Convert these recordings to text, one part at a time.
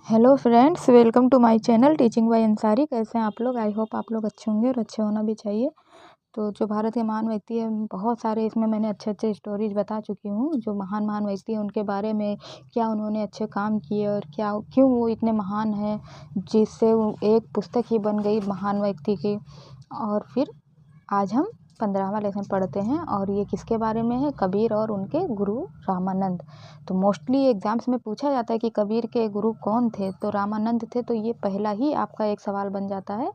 Hello friends, welcome to my channel teaching by Ansari. कैसे हैं आप लोग? आई होप आप लोग अच्छे होंगे और अच्छे होना भी चाहिए। तो जो भारत के महान व्यक्ति हैं, बहुत सारे इसमें मैंने अच्छे अच्छे स्टोरीज बता चुकी हूँ। जो महान महान व्यक्ति हैं उनके बारे में, क्या उन्होंने अच्छे काम किए और क्या क्यों वो इतने महान हैं, जिससे वो एक पुस्तक ही बन गई महान व्यक्ति की। और फिर आज हम 15वां लेसन पढ़ते हैं और ये किसके बारे में है? कबीर और उनके गुरु रामानंद। तो मोस्टली एग्जाम्स में पूछा जाता है कि कबीर के गुरु कौन थे, तो रामानंद थे। तो ये पहला ही आपका एक सवाल बन जाता है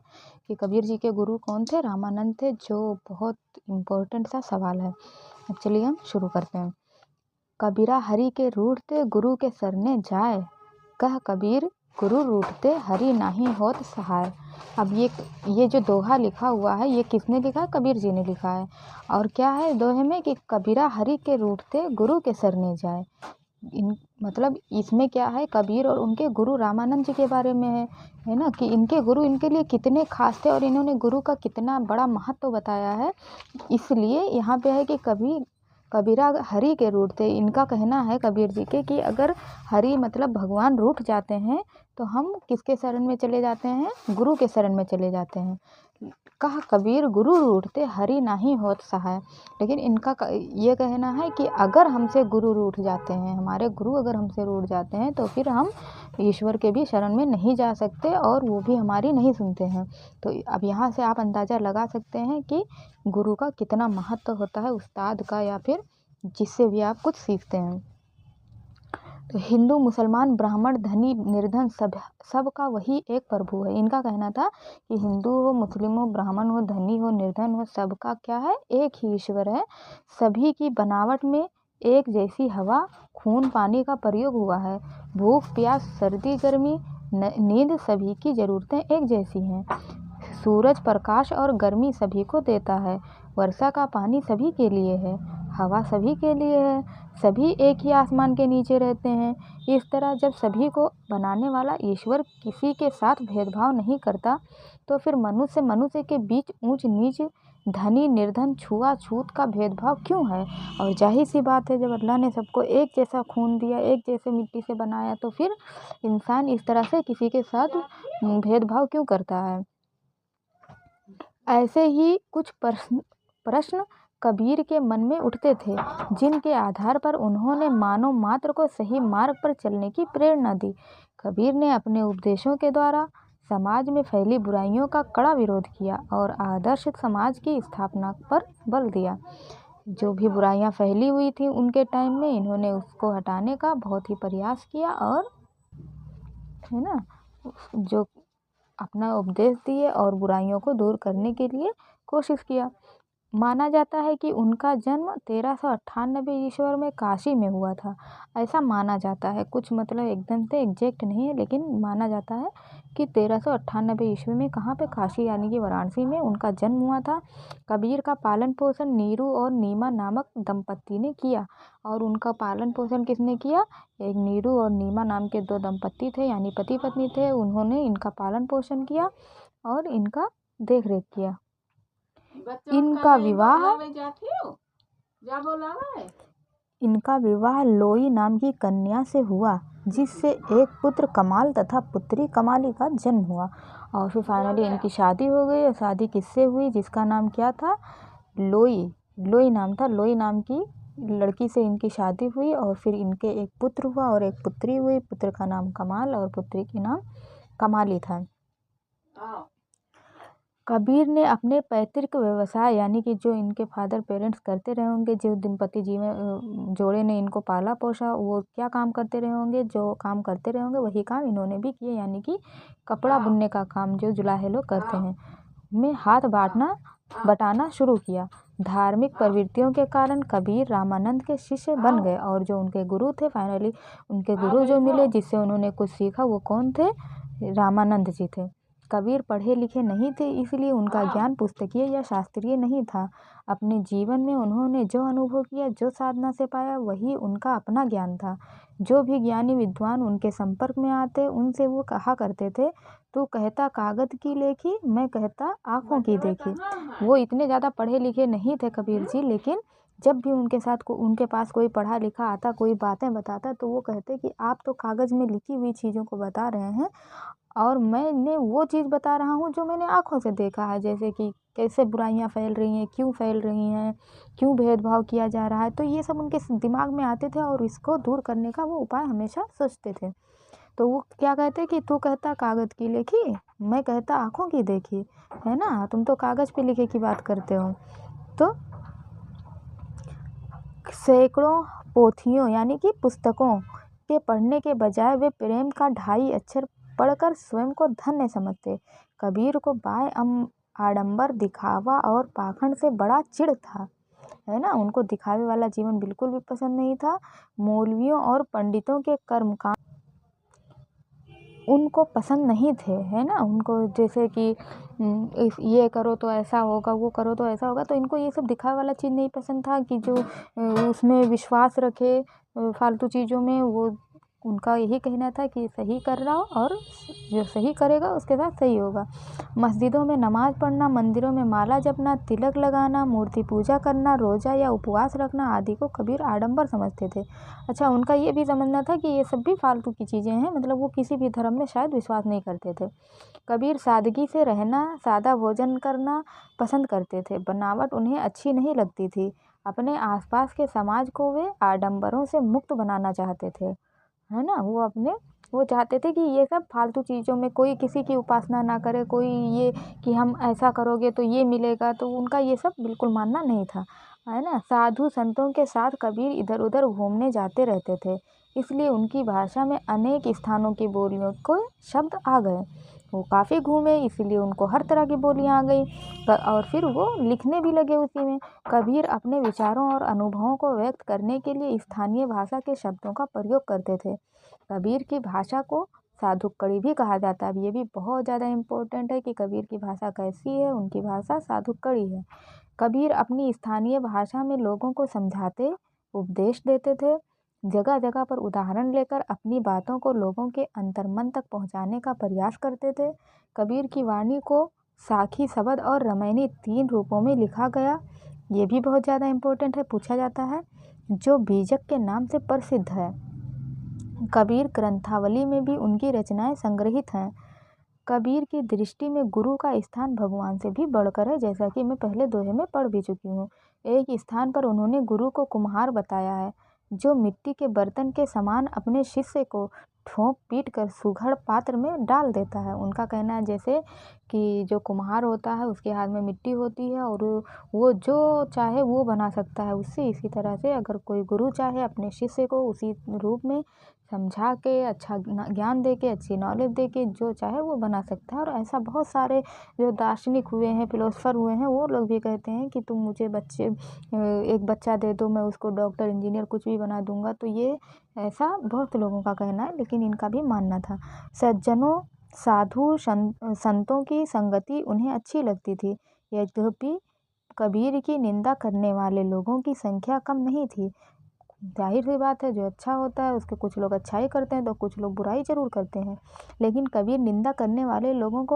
कि कबीर जी के गुरु कौन थे? रामानंद थे, जो बहुत इम्पोर्टेंट सा सवाल है। अब चलिए हम शुरू करते हैं। कबीरा हरि के रूठते गुरु के सरने जाए, कह कबीर गुरु रूठते हरि नाही होत सहाय। अब ये जो दोहा लिखा हुआ है, ये किसने लिखा है? कबीर जी ने लिखा है। और क्या है दोहे में कि कबीरा हरि के रूठते गुरु के सरने जाए। मतलब इसमें क्या है? कबीर और उनके गुरु रामानंद जी के बारे में है ना, कि इनके गुरु इनके लिए कितने खास थे और इन्होंने गुरु का कितना बड़ा महत्व बताया है। इसलिए यहाँ पे है कि कबीरा हरि के रूठ थे। इनका कहना है कबीर जी के कि अगर हरि मतलब भगवान रूठ जाते हैं तो हम किसके शरण में चले जाते हैं? गुरु के शरण में चले जाते हैं। कहा कबीर गुरु रूठते हरि नाही होत सहाय। लेकिन इनका ये कहना है कि अगर हमसे गुरु रूठ जाते हैं, हमारे गुरु अगर हमसे रूठ जाते हैं, तो फिर हम ईश्वर के भी शरण में नहीं जा सकते और वो भी हमारी नहीं सुनते हैं। तो अब यहाँ से आप अंदाज़ा लगा सकते हैं कि गुरु का कितना महत्व होता है, उस्ताद का, या फिर जिससे भी आप कुछ सीखते हैं। तो हिंदू मुसलमान ब्राह्मण धनी निर्धन सबका वही एक प्रभु है। इनका कहना था कि हिंदू हो, मुस्लिम हो, ब्राह्मण हो, धनी हो, निर्धन हो, सबका क्या है? एक ही ईश्वर है। सभी की बनावट में एक जैसी हवा, खून पानी का प्रयोग हुआ है। भूख प्यास सर्दी गर्मी नींद सभी की ज़रूरतें एक जैसी हैं। सूरज प्रकाश और गर्मी सभी को देता है। वर्षा का पानी सभी के लिए है, हवा सभी के लिए है। सभी एक ही आसमान के नीचे रहते हैं। इस तरह जब सभी को बनाने वाला ईश्वर किसी के साथ भेदभाव नहीं करता, तो फिर मनुष्य मनुष्य के बीच ऊंच नीच, धनी निर्धन, छुआछूत का भेदभाव क्यों है? और जाहिर सी बात है, जब अल्लाह ने सबको एक जैसा खून दिया, एक जैसे मिट्टी से बनाया, तो फिर इंसान इस तरह से किसी के साथ भेदभाव क्यों करता है? ऐसे ही कुछ प्रश्न कबीर के मन में उठते थे, जिनके आधार पर उन्होंने मानव मात्र को सही मार्ग पर चलने की प्रेरणा दी। कबीर ने अपने उपदेशों के द्वारा समाज में फैली बुराइयों का कड़ा विरोध किया और आदर्श समाज की स्थापना पर बल दिया। जो भी बुराइयां फैली हुई थी उनके टाइम में, इन्होंने उसको हटाने का बहुत ही प्रयास किया और है ना, जो अपना उपदेश दिए और बुराइयों को दूर करने के लिए कोशिश किया। माना जाता है कि उनका जन्म 1398 ईस्वी में काशी में हुआ था। ऐसा माना जाता है, कुछ मतलब एकदम से एग्जैक्ट नहीं है, लेकिन माना जाता है कि 1398 ईस्वी में कहाँ पे? काशी यानी कि वाराणसी में उनका जन्म हुआ था। कबीर का पालन पोषण नीरू और नीमा नामक दंपत्ति ने किया। और उनका पालन पोषण किसने किया? एक नीरू और नीमा नाम के दो दंपत्ति थे, यानी पति पत्नी थे। उन्होंने इनका पालन पोषण किया और इनका देख रेख किया। इनका विवाह लोई नाम की कन्या से हुआ, जिससे एक पुत्र कमाल तथा पुत्री कमाली का जन्म हुआ। और फिर फाइनली इनकी शादी हो गई। और शादी किससे हुई? जिसका नाम क्या था? लोई नाम था। लोई नाम की लड़की से इनकी शादी हुई और फिर इनके एक पुत्र हुआ और एक पुत्री हुई। पुत्र का नाम कमाल और पुत्री का नाम कमाली था। कबीर ने अपने पैतृक व्यवसाय, यानी कि जो इनके फादर पेरेंट्स करते रहे होंगे, जो दंपति जीवन जोड़े ने इनको पाला पोसा, वो क्या काम करते रहे होंगे? जो काम करते रहे होंगे वही काम इन्होंने भी किए, यानी कि कपड़ा बुनने का काम जो जुलाहे लोग करते हैं, में हाथ बटाना शुरू किया। धार्मिक प्रवृत्तियों के कारण कबीर रामानंद के शिष्य बन गए और जो उनके गुरु थे, फाइनली उनके गुरु जो मिले जिससे उन्होंने कुछ सीखा, वो कौन थे? रामानंद जी थे। कबीर पढ़े लिखे नहीं थे, इसलिए उनका ज्ञान पुस्तकीय या शास्त्रीय नहीं था। अपने जीवन में उन्होंने जो अनुभव किया, जो साधना से पाया, वही उनका अपना ज्ञान था। जो भी ज्ञानी विद्वान उनके संपर्क में आते, उनसे वो कहा करते थे, तू कहता कागज की लेखी, मैं कहता आँखों की देखी। वो इतने ज़्यादा पढ़े लिखे नहीं थे कबीर जी, लेकिन जब भी उनके पास कोई पढ़ा लिखा आता, कोई बातें बताता, तो वो कहते कि आप तो कागज़ में लिखी हुई चीज़ों को बता रहे हैं और मैंने वो चीज़ बता रहा हूँ जो मैंने आँखों से देखा है। जैसे कि कैसे बुराइयाँ फैल रही हैं, क्यों फैल रही हैं, क्यों भेदभाव किया जा रहा है। तो ये सब उनके दिमाग में आते थे और इसको दूर करने का वो उपाय हमेशा सोचते थे। तो वो क्या कहते कि तू कहता कागज़ की लिखी, मैं कहता आँखों की देखी, है ना? तुम तो कागज़ पे लिखे की बात करते हो। तो सैकड़ों पोथियों यानी कि पुस्तकों के पढ़ने के बजाय वे प्रेम का 2.5 अक्षर पढ़कर स्वयं को धन्य समझते। कबीर को आडंबर, दिखावा और पाखंड से बड़ा चिढ़ था, है ना? उनको दिखावे वाला जीवन बिल्कुल भी पसंद नहीं था। मौलवियों और पंडितों के कर्मकांड उनको पसंद नहीं थे, है ना? उनको जैसे कि ये करो तो ऐसा होगा, वो करो तो ऐसा होगा, तो इनको ये सब दिखावे वाला चीज़ नहीं पसंद था कि जो उसमें विश्वास रखे फालतू चीज़ों में। वो उनका यही कहना था कि सही कर रहा हो और जो सही करेगा उसके साथ सही होगा। मस्जिदों में नमाज़ पढ़ना, मंदिरों में माला जपना, तिलक लगाना, मूर्ति पूजा करना, रोज़ा या उपवास रखना आदि को कबीर आडंबर समझते थे। अच्छा, उनका ये भी समझना था कि ये सब भी फालतू की चीज़ें हैं, मतलब वो किसी भी धर्म में शायद विश्वास नहीं करते थे। कबीर सादगी से रहना, सादा भोजन करना पसंद करते थे। बनावट उन्हें अच्छी नहीं लगती थी। अपने आसपास के समाज को वे आडंबरों से मुक्त बनाना चाहते थे, है ना? वो चाहते थे कि ये सब फालतू चीज़ों में कोई किसी की उपासना ना करे, कोई ये कि हम ऐसा करोगे तो ये मिलेगा, तो उनका ये सब बिल्कुल मानना नहीं था, है ना? साधु संतों के साथ कबीर इधर-उधर घूमने जाते रहते थे, इसलिए उनकी भाषा में अनेक स्थानों की बोलियों को शब्द आ गए। वो काफ़ी घूमे, इसीलिए उनको हर तरह की बोलियाँ आ गई और फिर वो लिखने भी लगे उसी में। कबीर अपने विचारों और अनुभवों को व्यक्त करने के लिए स्थानीय भाषा के शब्दों का प्रयोग करते थे। कबीर की भाषा को साधुकड़ी भी कहा जाता है। अब ये भी बहुत ज़्यादा इम्पोर्टेंट है कि कबीर की भाषा कैसी है। उनकी भाषा साधुकड़ी है। कबीर अपनी स्थानीय भाषा में लोगों को समझाते, उपदेश देते थे। जगह जगह पर उदाहरण लेकर अपनी बातों को लोगों के अंतर्मन तक पहुंचाने का प्रयास करते थे। कबीर की वाणी को साखी, शबद और रामायणी 3 रूपों में लिखा गया। ये भी बहुत ज़्यादा इम्पोर्टेंट है, पूछा जाता है, जो बीजक के नाम से प्रसिद्ध है। कबीर ग्रंथावली में भी उनकी रचनाएं संग्रहित हैं। कबीर की दृष्टि में गुरु का स्थान भगवान से भी बढ़कर है, जैसा कि मैं पहले दोहे में पढ़ भी चुकी हूँ। एक स्थान पर उन्होंने गुरु को कुम्हार बताया है, जो मिट्टी के बर्तन के समान अपने शिष्य को ठोक पीट कर सुघड़ पात्र में डाल देता है। उनका कहना है जैसे कि जो कुम्हार होता है उसके हाथ में मिट्टी होती है और वो जो चाहे वो बना सकता है उससे। इसी तरह से अगर कोई गुरु चाहे अपने शिष्य को उसी रूप में समझा के, अच्छा ज्ञान दे के, अच्छी नॉलेज दे के जो चाहे वो बना सकता है। और ऐसा बहुत सारे जो दार्शनिक हुए हैं, फिलोसफर हुए हैं, वो लोग भी कहते हैं कि तुम मुझे एक बच्चा दे दो, मैं उसको डॉक्टर, इंजीनियर कुछ भी बना दूंगा। तो ये ऐसा बहुत लोगों का कहना है, लेकिन इनका भी मानना था। सज्जनों, साधु संतों की संगति उन्हें अच्छी लगती थी। यद्यपि कबीर की निंदा करने वाले लोगों की संख्या कम नहीं थी। जाहिर सी बात है, जो अच्छा होता है उसके कुछ लोग अच्छाई करते हैं तो कुछ लोग बुराई ज़रूर करते हैं। लेकिन कबीर निंदा करने वाले लोगों को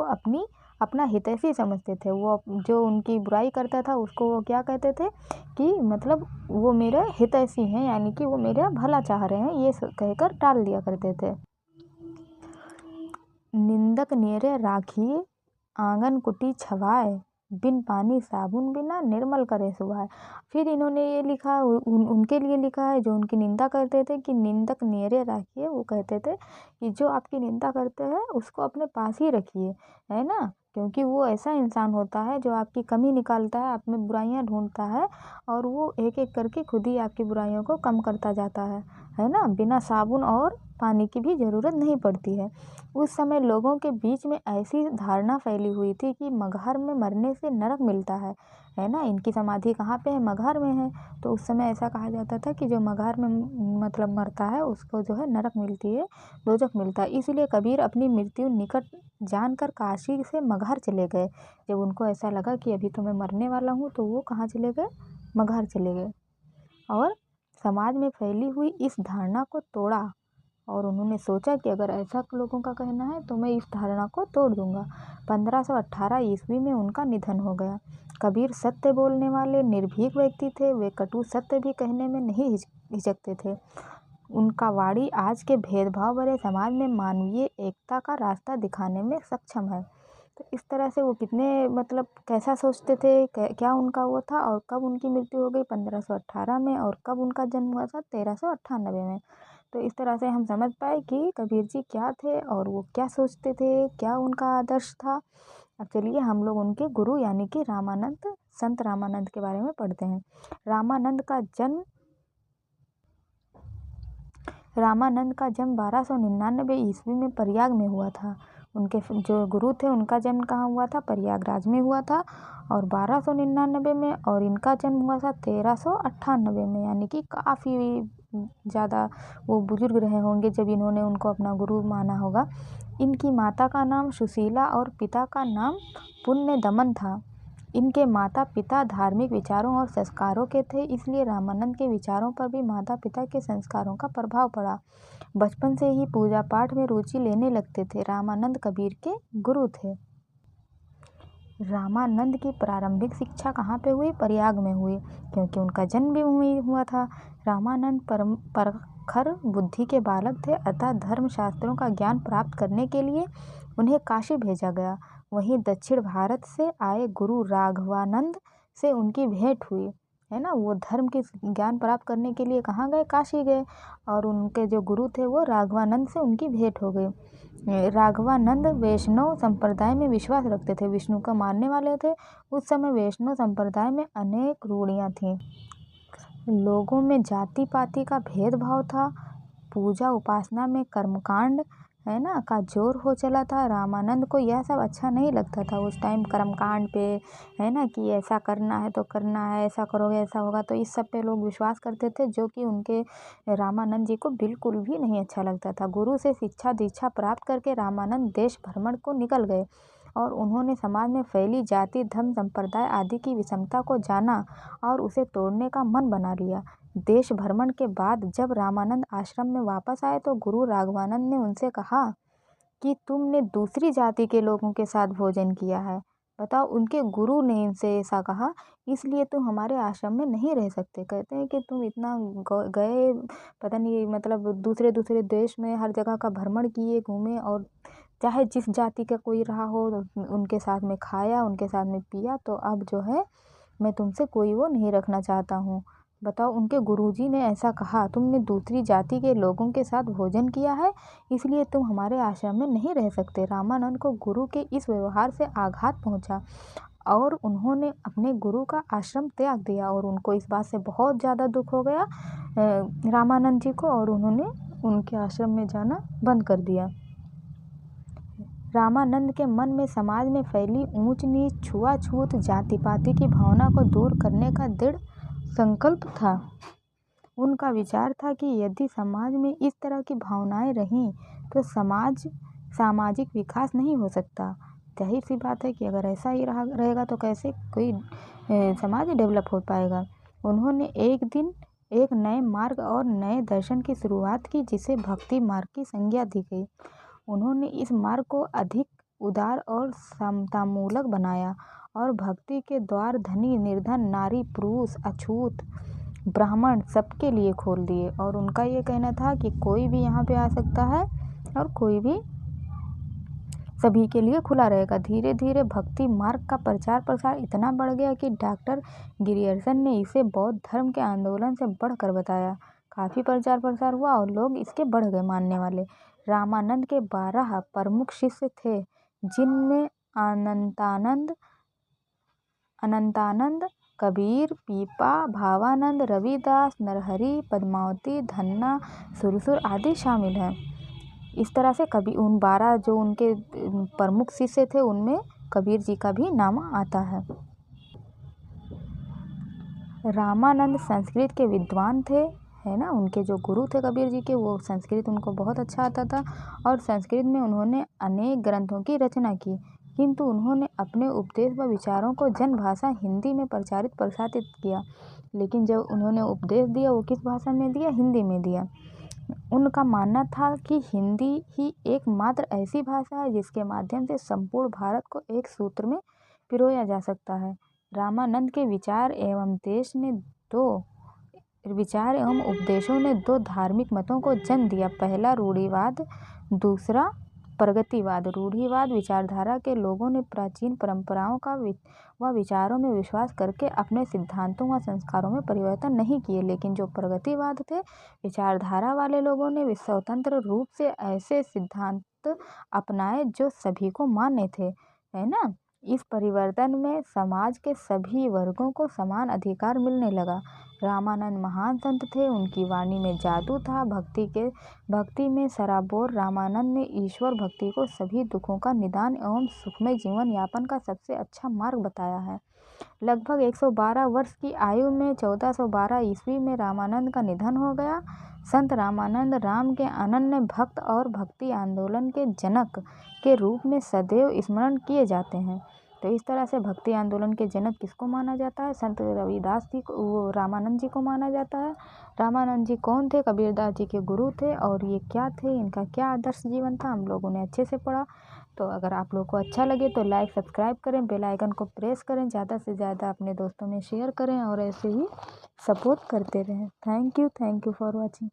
अपना हितैषी समझते थे। वो जो उनकी बुराई करता था उसको वो क्या कहते थे कि मतलब वो मेरे हितैषी हैं, यानी कि वो मेरा भला चाह रहे हैं, ये कहकर टाल दिया करते थे। निंदक नेरे राखिए, आंगन कुटी छवाए, बिन पानी साबुन बिना निर्मल करे सुभाए। फिर इन्होंने ये लिखा, उनके लिए लिखा है जो उनकी निंदा करते थे, कि निंदक नेरे रखिए। वो कहते थे कि जो आपकी निंदा करते हैं उसको अपने पास ही रखिए, है ना? क्योंकि वो ऐसा इंसान होता है जो आपकी कमी निकालता है, आप में बुराइयां ढूंढता है और वो एक एक करके खुद ही आपकी बुराइयों को कम करता जाता है ना? बिना साबुन और पानी की भी ज़रूरत नहीं पड़ती है। उस समय लोगों के बीच में ऐसी धारणा फैली हुई थी कि मगहर में मरने से नरक मिलता है ना? इनकी समाधि कहाँ पे है? मगहर में है। तो उस समय ऐसा कहा जाता था कि जो मगहर में मतलब मरता है उसको जो है नरक मिलती है, दोजख मिलता है। इसलिए कबीर अपनी मृत्यु निकट जानकर काशी से मगहर चले गए। जब उनको ऐसा लगा कि अभी तो मैं मरने वाला हूँ, तो वो कहाँ चले गए? मगहर चले गए और समाज में फैली हुई इस धारणा को तोड़ा और उन्होंने सोचा कि अगर ऐसा लोगों का कहना है तो मैं इस धारणा को तोड़ दूंगा। 1518 ईस्वी में उनका निधन हो गया। कबीर सत्य बोलने वाले निर्भीक व्यक्ति थे। वे कटु सत्य भी कहने में नहीं हिचकते थे। उनका वाणी आज के भेदभाव भरे समाज में मानवीय एकता का रास्ता दिखाने में सक्षम है। तो इस तरह से वो कितने मतलब कैसा सोचते थे, क्या उनका वो था, और कब उनकी मृत्यु हो गई 1518 में, और कब उनका जन्म हुआ था 1398 में। तो इस तरह से हम समझ पाए कि कबीर जी क्या थे और वो क्या सोचते थे, क्या उनका आदर्श था। अब चलिए हम लोग उनके गुरु यानी कि रामानंद, संत रामानंद के बारे में पढ़ते हैं। रामानंद का जन्म 1299 ईस्वी में प्रयाग में हुआ था। उनके जो गुरु थे उनका जन्म कहाँ हुआ था, प्रयागराज में हुआ था और 1299 में, और इनका जन्म हुआ था 1398 में, यानी कि काफ़ी ज़्यादा वो बुजुर्ग रहे होंगे जब इन्होंने उनको अपना गुरु माना होगा। इनकी माता का नाम सुशीला और पिता का नाम पुण्य दमन था। इनके माता पिता धार्मिक विचारों और संस्कारों के थे, इसलिए रामानंद के विचारों पर भी माता पिता के संस्कारों का प्रभाव पड़ा। बचपन से ही पूजा पाठ में रुचि लेने लगते थे। रामानंद कबीर के गुरु थे। रामानंद की प्रारंभिक शिक्षा कहाँ पे हुई, प्रयाग में हुई, क्योंकि उनका जन्म भी हुआ था। रामानंद प्रखर बुद्धि के बालक थे, अतः धर्मशास्त्रों का ज्ञान प्राप्त करने के लिए उन्हें काशी भेजा गया। वहीं दक्षिण भारत से आए गुरु राघवानंद से उनकी भेंट हुई, है ना। वो धर्म के ज्ञान प्राप्त करने के लिए कहाँ गए, काशी गए, और उनके जो गुरु थे वो राघवानंद से उनकी भेंट हो गई। राघवानंद वैष्णव संप्रदाय में विश्वास रखते थे, विष्णु को मानने वाले थे। उस समय वैष्णव संप्रदाय में अनेक रूढ़ियाँ थीं। लोगों में जाति पाति का भेदभाव था। पूजा उपासना में कर्मकांड, है ना, का जोर हो चला था। रामानंद को यह सब अच्छा नहीं लगता था उस टाइम, कर्मकांड पे, है ना, कि ऐसा करना है तो करना है, ऐसा करोगे ऐसा होगा। तो इस सब पे लोग विश्वास करते थे, जो कि उनके रामानंद जी को बिल्कुल भी नहीं अच्छा लगता था। गुरु से शिक्षा दीक्षा प्राप्त करके रामानंद देश भ्रमण को निकल गए और उन्होंने समाज में फैली जाति धर्म संप्रदाय आदि की विषमता को जाना और उसे तोड़ने का मन बना लिया। देश भ्रमण के बाद जब रामानंद आश्रम में वापस आए तो गुरु राघवानंद ने उनसे कहा कि तुमने दूसरी जाति के लोगों के साथ भोजन किया है। बताओ, उनके गुरु ने इनसे ऐसा कहा, इसलिए तुम हमारे आश्रम में नहीं रह सकते। कहते हैं कि तुम इतना गए, पता नहीं, मतलब दूसरे दूसरे देश में हर जगह का भ्रमण किए, घूमे, और चाहे जिस जाति का कोई रहा हो उनके साथ में खाया, उनके साथ में पिया, तो अब जो है मैं तुमसे कोई वो नहीं रखना चाहता हूँ। बताओ, उनके गुरुजी ने ऐसा कहा, तुमने दूसरी जाति के लोगों के साथ भोजन किया है, इसलिए तुम हमारे आश्रम में नहीं रह सकते। रामानंद को गुरु के इस व्यवहार से आघात पहुंचा और उन्होंने अपने गुरु का आश्रम त्याग दिया, और उनको इस बात से बहुत ज़्यादा दुख हो गया रामानंद जी को, और उन्होंने उनके आश्रम में जाना बंद कर दिया। रामानंद के मन में समाज में फैली ऊंच नीच, छुआछूत, जाति पाति की भावना को दूर करने का दृढ़ संकल्प था। उनका विचार था कि यदि समाज में इस तरह की भावनाएं रहीं तो सामाजिक विकास नहीं हो सकता। जाहिर सी बात है कि अगर ऐसा ही रहेगा तो कैसे कोई समाज डेवलप हो पाएगा। उन्होंने एक दिन एक नए मार्ग और नए दर्शन की शुरुआत की, जिसे भक्ति मार्ग की संज्ञा दी गई। उन्होंने इस मार्ग को अधिक उदार और समतामूलक बनाया और भक्ति के द्वार धनी निर्धन नारी पुरुष अछूत ब्राह्मण सबके लिए खोल दिए। और उनका ये कहना था कि कोई भी यहाँ पे आ सकता है और कोई भी सभी के लिए खुला रहेगा। धीरे धीरे भक्ति मार्ग का प्रचार प्रसार इतना बढ़ गया कि डॉक्टर गिरियर्सन ने इसे बौद्ध धर्म के आंदोलन से बढ़कर बताया। काफ़ी प्रचार प्रसार हुआ और लोग इसके बढ़ गए मानने वाले। रामानंद के 12 प्रमुख शिष्य थे, जिनमें अनंतानंद, कबीर, पीपा, भावानंद, रविदास, नरहरि, पद्मावती, धन्ना, सुरसुर आदि शामिल हैं। इस तरह से उन 12 जो उनके प्रमुख शिष्य थे उनमें कबीर जी का भी नाम आता है। रामानंद संस्कृत के विद्वान थे, है ना। उनके जो गुरु थे कबीर जी के, वो संस्कृत उनको बहुत अच्छा आता था और संस्कृत में उन्होंने अनेक ग्रंथों की रचना की, किंतु उन्होंने अपने उपदेश व विचारों को जनभाषा हिंदी में प्रसारित किया। लेकिन जब उन्होंने उपदेश दिया वो किस भाषा में दिया, हिंदी में दिया। उनका मानना था कि हिंदी ही एकमात्र ऐसी भाषा है जिसके माध्यम से संपूर्ण भारत को एक सूत्र में पिरोया जा सकता है। रामानंद के विचार एवं उपदेशों ने दो धार्मिक मतों को जन्म दिया। पहला रूढ़िवाद, दूसरा प्रगतिवाद। रूढ़िवाद विचारधारा के लोगों ने प्राचीन परंपराओं का व विचारों में विश्वास करके अपने सिद्धांतों व संस्कारों में परिवर्तन नहीं किए, लेकिन जो प्रगतिवाद थे, विचारधारा वाले लोगों ने स्वतंत्र रूप से ऐसे सिद्धांत अपनाए जो सभी को मान्य थे, है ना। इस परिवर्तन में समाज के सभी वर्गों को समान अधिकार मिलने लगा। रामानंद महान संत थे, उनकी वाणी में जादू था। भक्ति में सराबोर रामानंद ने ईश्वर भक्ति को सभी दुखों का निदान एवं सुखमय जीवन यापन का सबसे अच्छा मार्ग बताया है। लगभग 112 वर्ष की आयु में 1412 ईस्वी में रामानंद का निधन हो गया। संत रामानंद राम के अनन्य भक्त और भक्ति आंदोलन के जनक के रूप में सदैव स्मरण किए जाते हैं। तो इस तरह से भक्ति आंदोलन के जनक किसको माना जाता है? संत रविदास जी को, वो रामानंद जी को माना जाता है। रामानंद जी कौन थे? कबीरदास जी के गुरु थे। और ये क्या थे, इनका क्या आदर्श जीवन था, हम लोगों ने अच्छे से पढ़ा। तो अगर आप लोग को अच्छा लगे तो लाइक सब्सक्राइब करें, बेल आइकन को प्रेस करें, ज़्यादा से ज़्यादा अपने दोस्तों में शेयर करें और ऐसे ही सपोर्ट करते रहें। Thank you for watching.